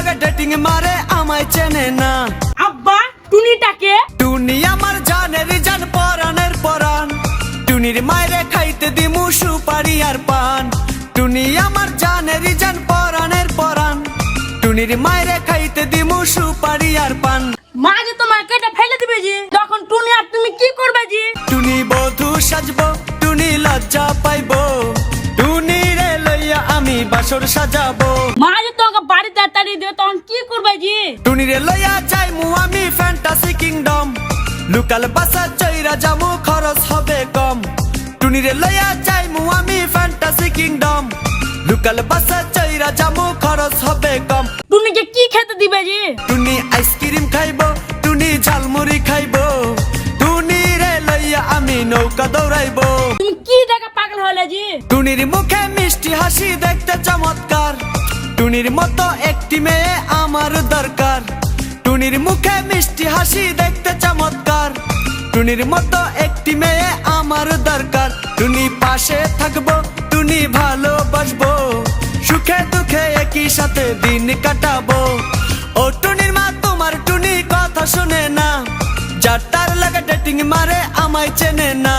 লাগে ডেটিং মারে আমায় চেনে না। আব্বা টুনিটাকে? টুনি আমার জানের জান পরানের পরান, টুনির মায়েরে খাইতে দিমু সুপারি আর পান। টুনি আমার জানের জান পরানের পরান, টুনির মায়েরে খাইতে দিমু সুপারি আর পান। মা যে তোমার কেটে ফেলে দিবে জি, তখন টুনি আর তুমি কি করবে জি? টুনি বধূ সাজবো, টুনি লজ্জা পাইবো, টুনি রে লইয়া আমি বাসর সাজাবো। মা যে তোমাকে বাড়িতে তাড়িয়ে দিবে তখন কি করবে জি? টুনি রে লইয়া যাইমু আমি ফ্যান্টাসি কিংডম, লোকাল বাসা চইরা যামু খরচ হবে কম। টুনি রে লইয়া যাইমু আমি ফ্যান্টাসি কিংডম, লোকাল বাসা চইরা যামু খরচ হবে কম। টুনিকে কি খেতে দিবে জি? টুনি আইসক্রিম খাইবো, টুনি ঝালমুড়ি খাইবো, টুনি রে লইয়া আমি নৌকা দৌড়াইবো। তুমি কি দেখা পাগল হলে জি? টুনির মুখে মিষ্টি হাসি দেখতে চমৎকার, টুনির মতো একটি মেয়ে আমার দরকার। টুনির মুখে মিষ্টি হাসি দেখতে চমৎকার, টুনির মতো একটি মেয়ে আমার দরকার। টুনি পাশে থাকবো, টুনি ভালোবাসবো, সুখে দুঃখে একই সাথে দিন কাটাবো। ও টুনির মা তোমার টুনি কথা শুনে না, যার তার লাগে ডেটিং মারে আমায় চেনে না।